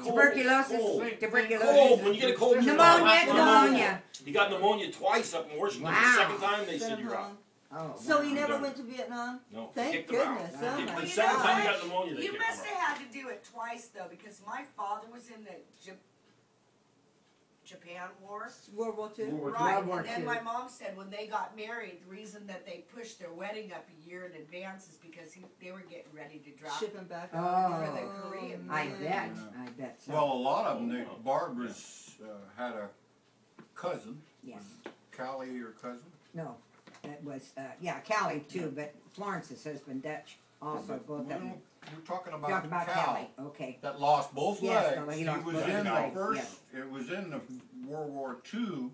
Tuberculosis. Cold. When you get a cold, Pneumonia. He got pneumonia twice up in Washington. Wow. The second time they said you're out. Oh, So he wow. never went to Vietnam? No. Thank Kicked him out. goodness. Oh my The second time he God. got pneumonia, they You kicked him must out. have had to do it twice though, because my father was in the Japan War. World War II? Right, World War and then II. my mom said when they got married, the reason that they pushed their wedding up a year in advance is because they were getting ready to drop Ship him back for Oh, the Korean. I man. bet. I bet so. Well, a lot of them, Barbara's had a cousin, Yes. Callie, your cousin. No. It was, yeah, Callie too, but Florence's husband, Dutch, also both of them. We're talking Talk about about Cal, Callie. Okay. that lost both Yes, legs. no, he He lost was both in the legs, first. yes. It was in the World War II,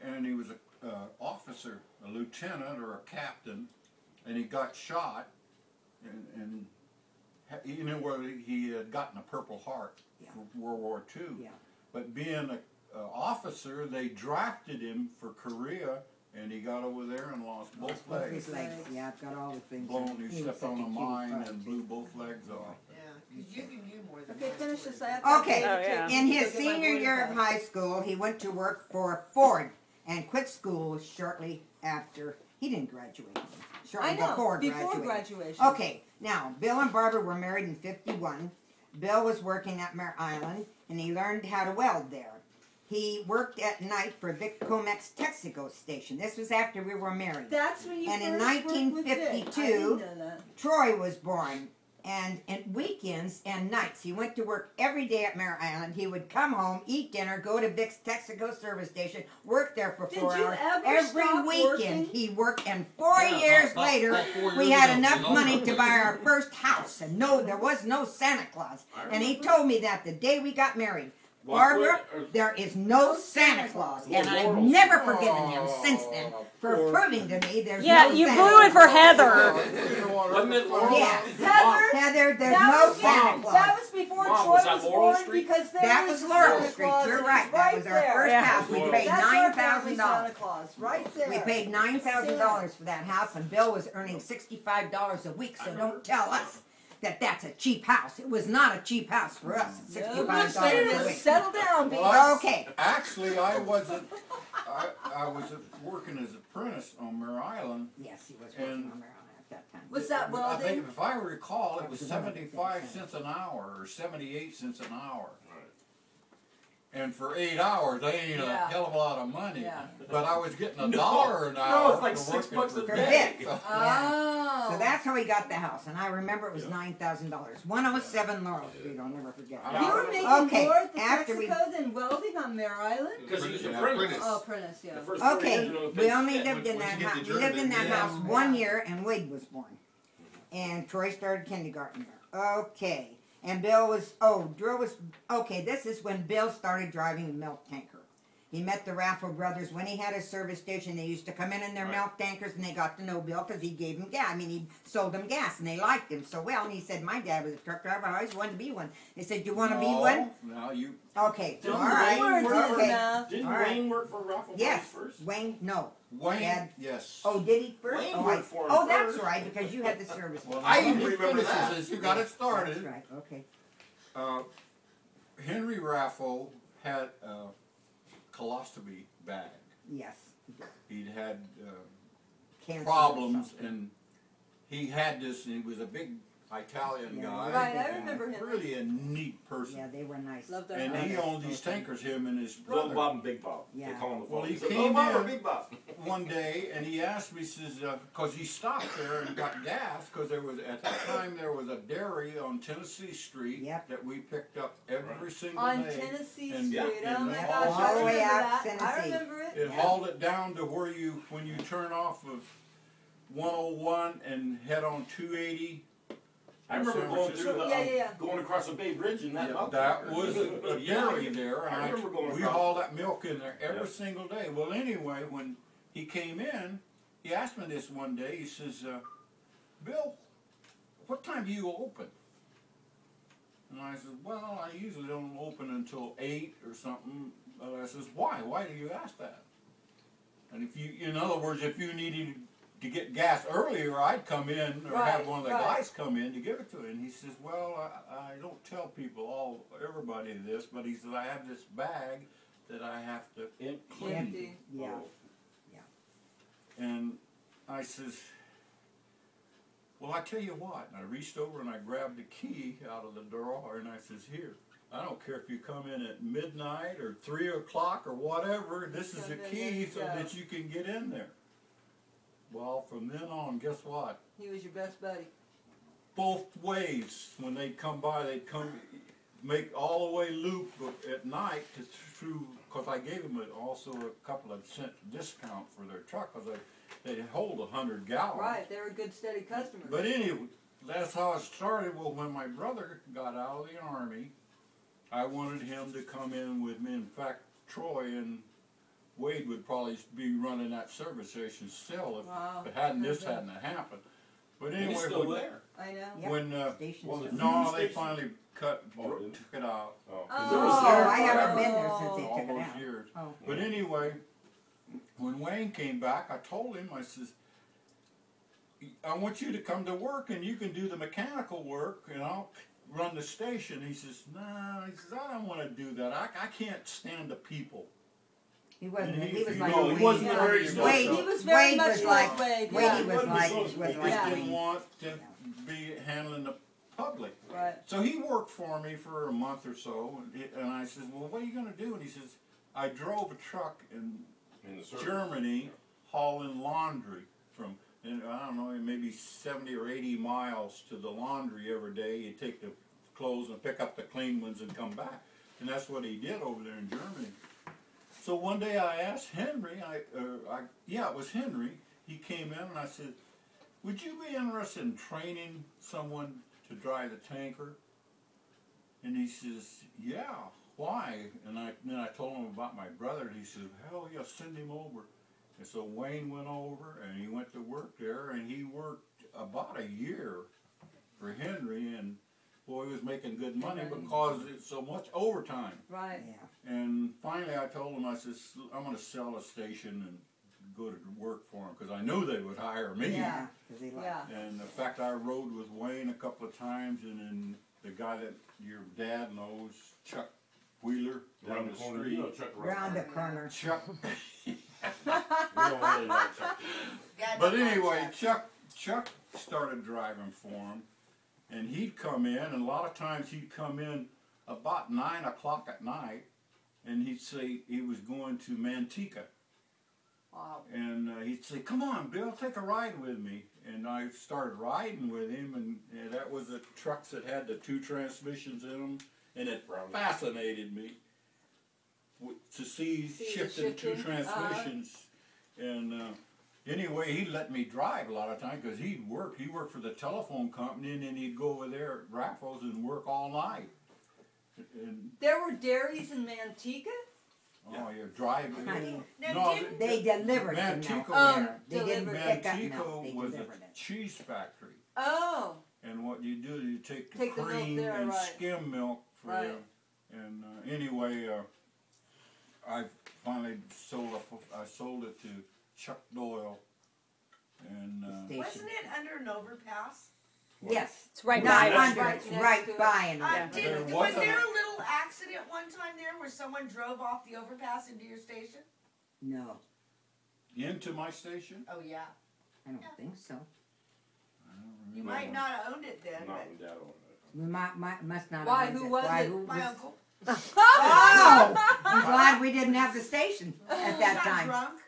and he was a officer, a lieutenant or a captain, and he got shot, and you know where he had gotten a Purple Heart Yeah. for World War II. Yeah. But being a officer, they drafted him for Korea, and he got over there and lost both Both legs. his legs. Yeah, I've got all the things. Blown, he was stepped such on a a cutie mine pie. and blew both legs off. Yeah, because you can do more than Okay, that. finish this. I have to Okay, take yeah. you in to his get my senior boarding year of pass. high school, he went to work for Ford and quit school shortly after. He didn't graduate. Shortly I know, before before graduation. graduation. Okay, now, Bill and Barbara were married in 51. Bill was working at Mare Island, and he learned how to weld there. He worked at night for Vic Comex Texaco station. This was after we were married. That's when you And in first worked with Vic. I 1952, didn't know that. Troy was born, and at weekends and nights, he went to work every day at Mare Island. He would come home, eat dinner, go to Vic's Texaco service station, work there for Did 4 you hours. ever Every stop weekend working? he worked, and 4 years later, about 4 we years had ago, enough you know? money to buy our first house, and no, there was no Santa Claus. And he told me that the day we got married. Barbara, there is no Santa Claus, and I've never forgiven him since then for proving to me there's Yeah, no you Santa blew it for Claus. Heather. Wasn't it Laurel? Yeah. Heather, There's that no was, Santa Claus. that was before Mom, Troy was that was Laurel born Street? because there That was Laurel Santa Street. Claus, You're and right. it's That was our there. first Yeah. house. We Laurel. paid That's our family Santa $9,000. Claus, right there. We paid $9,000 for that house, and Bill was earning $65 a week. So don't tell us that that's a cheap house. It was not a cheap house for us. At $65 a week. Settle down, B. Okay. Actually, I wasn't. I was working as an apprentice on Mare Island. Yes, he was working And- on marijuana at that time. Was that I welding? think, if I recall, it That was was another 75 thing. cents an hour or 78 cents an hour. And for 8 hours, that ain't Yeah. a hell of a lot of money. Yeah. But I was getting No. $1 an No, hour. it's like for $6 working a for day. Vic. Oh. So that's how he got the house, and I remember it was $9,000. 107 Laurel Street. I'll never forget. I You know. were making Okay, more at the after we- Texaco than welding on Mare Island? Because he was a Yeah, prince. apprentice. Oh, Prentice, yeah. The first 4 Okay, years, you know, we only shit. lived in once that you get house. the We lived in that journeyman, house yeah. 1 year, and Wade was born, and Troy started kindergarten there. Okay, and Bill was Drew was okay. This is when Bill started driving the milk tanker. He met the Raffle brothers when he had a service station. They used to come in their milk tankers, and they got to know Bill because he gave them gas. I mean, he sold them gas, and they liked him so well. And he said, "My dad was a truck driver. I always wanted to be one." They said, "You want to be one?" No, you. Okay, Didn't all right. Wayne Words work in for- his Okay. mouth. Didn't All right. Wayne work for Raffle Yes, first? Wayne. No. Wayne, Dad. yes. Oh, did he first? Wayne Oh, worked for him oh, that's first. right, because you had the service. Well, I now even he remember finishes that. this. You got it That's started. right. Okay. Henry Raffle had a colostomy bag. Yes. He'd had Cancer or problems, something. and he had this, and he was a big Italian Yeah, guy. Right, I Yeah. remember him. Really a neat person. Yeah, they were nice. Loved our And house. he owned these tankers, him and his Little brother. Bob and Big Bob. Yeah. They call him the Well, phone. he said, came Little Bob or in- Big Bob? One day, and he asked me, says, because he stopped there and got gas, because there was, at that time, there was a dairy on Tennessee Street Yep. that we picked up every single On day. Tennessee And- Street. and Oh my all gosh, the I remember way out that. to I Tennessee. remember it. It Yeah. hauled it down to where you, when you turn off of 101 and head on 280. I remember San going through Francisco. the, Yeah. going across the Bay Bridge and that. Yeah, milk that tanker. was a dairy there, and I remember going we across. hauled that milk in there every Yeah. single day. Well, anyway, when he came in, he asked me this one day. He says, "Bill, what time do you open?" And I said, "Well, I usually don't open until 8 or something." I says, "Why? Why do you ask that?" And if you, in other words, if you needed to get gas earlier, I'd come in or have Right, one of the right. guys come in to give it to him. And he says, well, I don't tell people, everybody this, but he says, I have this bag that I have to clean. Empty. Yeah. And I says, well, I tell you what. And I reached over and I grabbed the key out of the drawer and I says, here, I don't care if you come in at midnight or 3 o'clock or whatever, this is the key so that you can get in there. Well, from then on, guess what? He was your best buddy. Both ways, when they'd come by, they'd come make all the way loop at night to through, because I gave them also a couple of cent discount for their truck, because they hold 100 gallons. Right, they were good, steady customers. But anyway, that's how it started. Well, when my brother got out of the Army, I wanted him to come in with me. In fact, Troy and Wade would probably be running that service station still if Wow. it hadn't happened. But And anyway, he's still there. I know. Yep. when Station Well, still- no, Fusion they station? finally didn't took it out Oh, 'cause Oh, there was Oh, there I for- haven't been there since they all took it those out. years. Oh. But anyway, when Wayne came back, I told him, I says, I want you to come to work and you can do the mechanical work and I'll run the station. He says, nah, he says, I don't want to do that. I can't stand the people. He wasn't. And He was he- like no, Wade. he wasn't Yeah. very Wade, He was very Wade much was like like Wade. Wade. Yeah. He was like He was He like just Yeah. didn't Wade. want to be handling the public. Right. So he worked for me for a month or so, and I says, well, what are you going to do? And he says, I drove a truck in in the service. Germany hauling laundry from, and I don't know, maybe 70 or 80 miles to the laundry every day. You take the clothes and pick up the clean ones and come back. And that's what he did over there in Germany. So one day I asked Henry, yeah, it was Henry. He came in and I said, would you be interested in training someone to drive the tanker? And he says, yeah, why? And then I told him about my brother, and he said, hell yeah, send him over. And so Wayne went over, and he went to work there, and he worked about a year for Henry, and boy, he was making good money because it's so much overtime. Right. Yeah. And finally I told him, I said, I'm going to sell a station and go to work for him, because I knew they would hire me. Yeah. 'Cause he liked- Yeah. And in fact, I rode with Wayne a couple of times, and then the guy that your dad knows, Chuck Wheeler, down Around the the corner, street. you know, Chuck Round the corner. Chuck. We don't really like Chuck. Yeah, But don't like anyway, that. Chuck started driving for him, and he'd come in, and a lot of times he'd come in about 9 o'clock at night, and he'd say he was going to Manteca. Wow. And he'd say, come on, Bill, take a ride with me. And I started riding with him, and that was the trucks that had the 2 transmissions in them, and it fascinated me to see See the shifting 2 shifting, transmissions. And anyway, he'd let me drive a lot of time because he'd work. He worked for the telephone company, and then he'd go over there at Raffles and work all night. And There were dairies in Manteca? oh, you're driving. Honey, Now, No, didn't- they delivered the milk Manteca- there. They didn't delivered. pick up milk. Manteca They was delivered a it. cheese factory. Oh. And what you do is you take the Take the milk cream there, and right. skim milk for Right. them. And anyway, I finally sold it to Chuck Doyle. And Station. Wasn't it under an overpass? Yes. It's right Not by next under, to it. it's right Next to by an Yeah. overpass. There Was wasn't there a- a little accident one time there where someone drove off the overpass into your station? No, into my station. Oh, yeah. I don't think so. I don't You remember. might not have owned it then, Not but when Dad owned it. We must not Why? have Who owned was Why, it? who my was- uncle. Oh! I'm glad we didn't have the station at He that got time. drunk.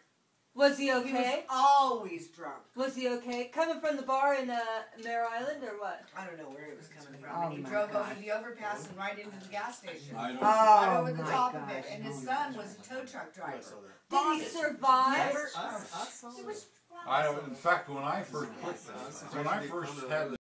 Was he He was okay? always drunk. Was he okay? Coming from the bar in Mare Island or what? I don't know where he was coming from. Oh and he my drove gosh. over the overpass and right into the gas station. I don't. Right Oh over the my top gosh. of it. And his Oh, son my was a gosh. tow truck driver. Did he Bonded. survive? Never- I saw He it. was In fact, when I first had